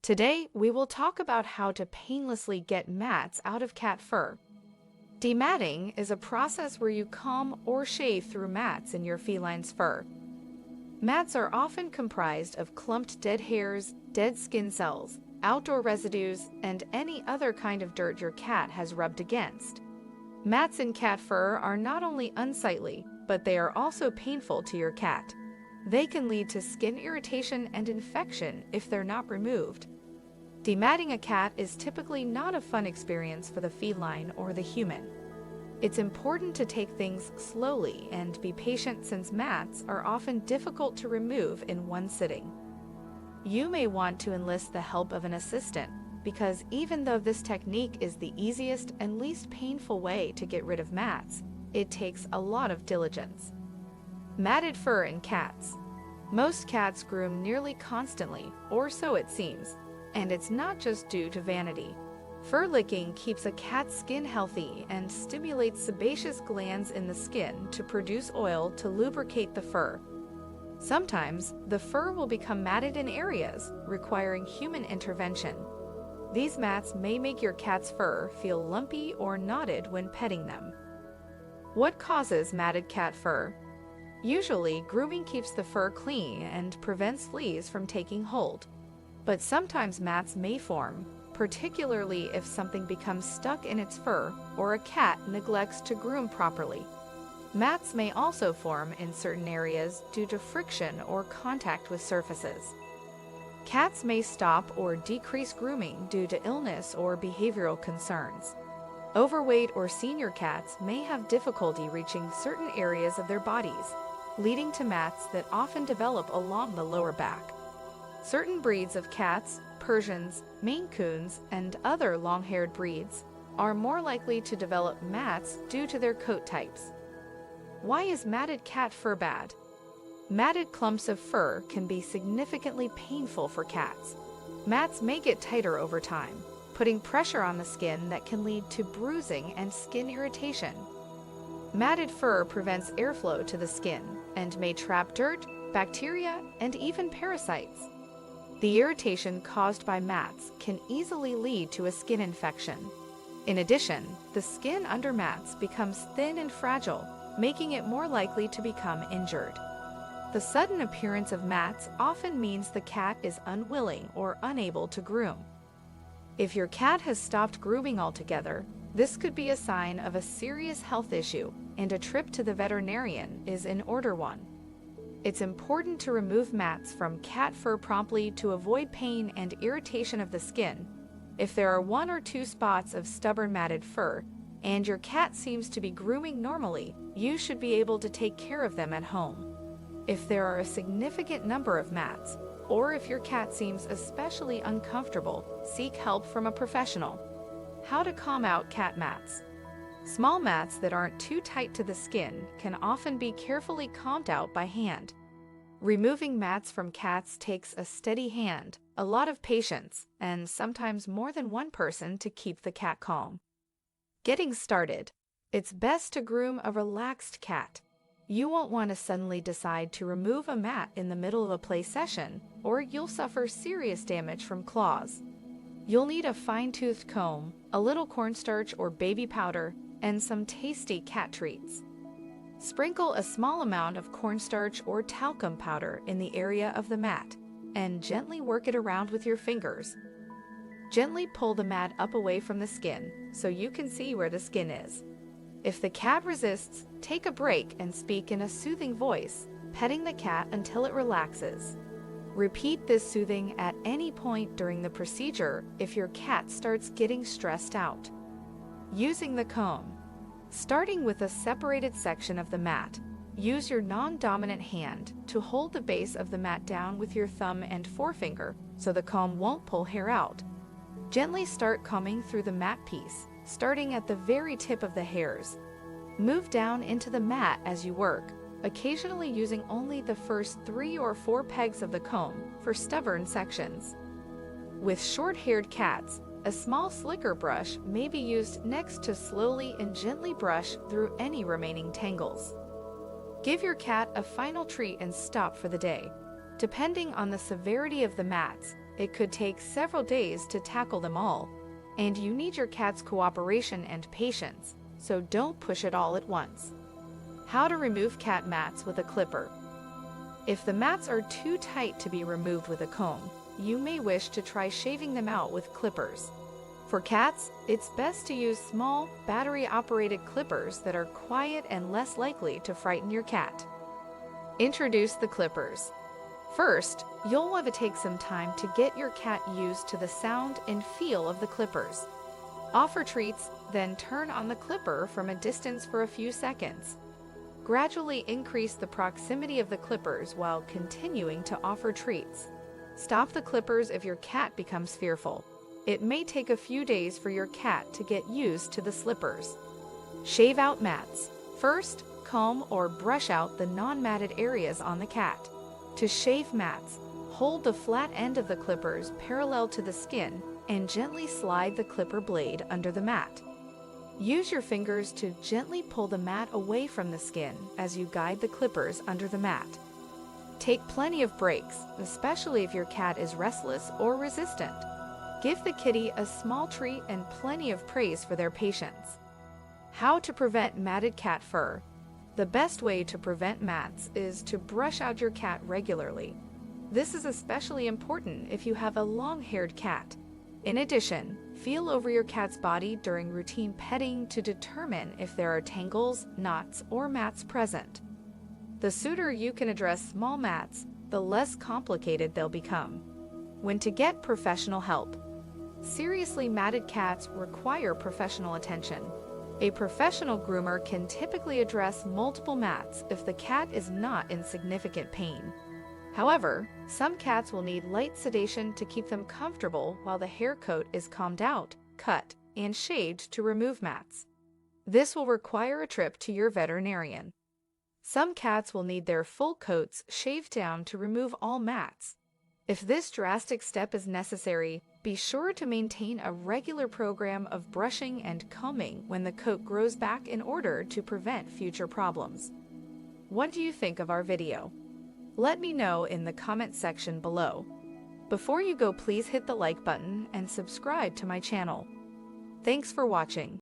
Today, we will talk about how to painlessly get mats out of cat fur. Dematting is a process where you comb or shave through mats in your feline's fur. Mats are often comprised of clumped dead hairs, dead skin cells, outdoor residues, and any other kind of dirt your cat has rubbed against. Mats in cat fur are not only unsightly, but they are also painful to your cat. They can lead to skin irritation and infection if they're not removed. Dematting a cat is typically not a fun experience for the feline or the human. It's important to take things slowly and be patient since mats are often difficult to remove in one sitting. You may want to enlist the help of an assistant because even though this technique is the easiest and least painful way to get rid of mats, it takes a lot of diligence. Matted fur in cats. Most cats groom nearly constantly, or so it seems, and it's not just due to vanity. Fur licking keeps a cat's skin healthy and stimulates sebaceous glands in the skin to produce oil to lubricate the fur. Sometimes, the fur will become matted in areas requiring human intervention. These mats may make your cat's fur feel lumpy or knotted when petting them. What causes matted cat fur? Usually, grooming keeps the fur clean and prevents fleas from taking hold. But sometimes mats may form, particularly if something becomes stuck in its fur or a cat neglects to groom properly. Mats may also form in certain areas due to friction or contact with surfaces. Cats may stop or decrease grooming due to illness or behavioral concerns. Overweight or senior cats may have difficulty reaching certain areas of their bodies, leading to mats that often develop along the lower back. Certain breeds of cats, Persians, Maine Coons, and other long-haired breeds, are more likely to develop mats due to their coat types. Why is matted cat fur bad? Matted clumps of fur can be significantly painful for cats. Mats may get tighter over time, putting pressure on the skin that can lead to bruising and skin irritation. Matted fur prevents airflow to the skin and may trap dirt, bacteria, and even parasites. The irritation caused by mats can easily lead to a skin infection. In addition, the skin under mats becomes thin and fragile, making it more likely to become injured. The sudden appearance of mats often means the cat is unwilling or unable to groom. If your cat has stopped grooming altogether, this could be a sign of a serious health issue, and a trip to the veterinarian is in order. It's important to remove mats from cat fur promptly to avoid pain and irritation of the skin. If there are 1 or 2 spots of stubborn matted fur, and your cat seems to be grooming normally, you should be able to take care of them at home. If there are a significant number of mats, or if your cat seems especially uncomfortable, seek help from a professional. How to calm out cat mats. Small mats that aren't too tight to the skin can often be carefully combed out by hand. Removing mats from cats takes a steady hand, a lot of patience, and sometimes more than one person to keep the cat calm. Getting started. It's best to groom a relaxed cat. You won't want to suddenly decide to remove a mat in the middle of a play session, or you'll suffer serious damage from claws. You'll need a fine-toothed comb, a little cornstarch or baby powder, and some tasty cat treats. Sprinkle a small amount of cornstarch or talcum powder in the area of the mat, and gently work it around with your fingers. Gently pull the mat up away from the skin so you can see where the skin is. If the cat resists, take a break and speak in a soothing voice, petting the cat until it relaxes. Repeat this soothing at any point during the procedure if your cat starts getting stressed out. Using the comb. Starting with a separated section of the mat, use your non-dominant hand to hold the base of the mat down with your thumb and forefinger so the comb won't pull hair out. Gently start combing through the mat piece, starting at the very tip of the hairs. Move down into the mat as you work, occasionally using only the first 3 or 4 pegs of the comb for stubborn sections. With short-haired cats, a small slicker brush may be used next to slowly and gently brush through any remaining tangles. Give your cat a final treat and stop for the day. Depending on the severity of the mats, it could take several days to tackle them all, and you need your cat's cooperation and patience, so don't push it all at once. How to remove cat mats with a clipper. If the mats are too tight to be removed with a comb, you may wish to try shaving them out with clippers. For cats, it's best to use small, battery-operated clippers that are quiet and less likely to frighten your cat. Introduce the clippers. First, you'll want to take some time to get your cat used to the sound and feel of the clippers. Offer treats, then turn on the clipper from a distance for a few seconds. Gradually increase the proximity of the clippers while continuing to offer treats. Stop the clippers if your cat becomes fearful. It may take a few days for your cat to get used to the slippers. Shave out mats. First, comb or brush out the non-matted areas on the cat. To shave mats, hold the flat end of the clippers parallel to the skin and gently slide the clipper blade under the mat. Use your fingers to gently pull the mat away from the skin as you guide the clippers under the mat. Take plenty of breaks, especially if your cat is restless or resistant. Give the kitty a small treat and plenty of praise for their patience. How to prevent matted cat fur. The best way to prevent mats is to brush out your cat regularly. This is especially important if you have a long-haired cat. In addition, feel over your cat's body during routine petting to determine if there are tangles, knots, or mats present. The sooner you can address small mats, the less complicated they'll become. When to get professional help. Seriously matted cats require professional attention. A professional groomer can typically address multiple mats if the cat is not in significant pain. However, some cats will need light sedation to keep them comfortable while the hair coat is combed out, cut, and shaved to remove mats. This will require a trip to your veterinarian. Some cats will need their full coats shaved down to remove all mats. If this drastic step is necessary, be sure to maintain a regular program of brushing and combing when the coat grows back in order to prevent future problems. What do you think of our video? Let me know in the comment section below. Before you go, please hit the like button and subscribe to my channel. Thanks for watching.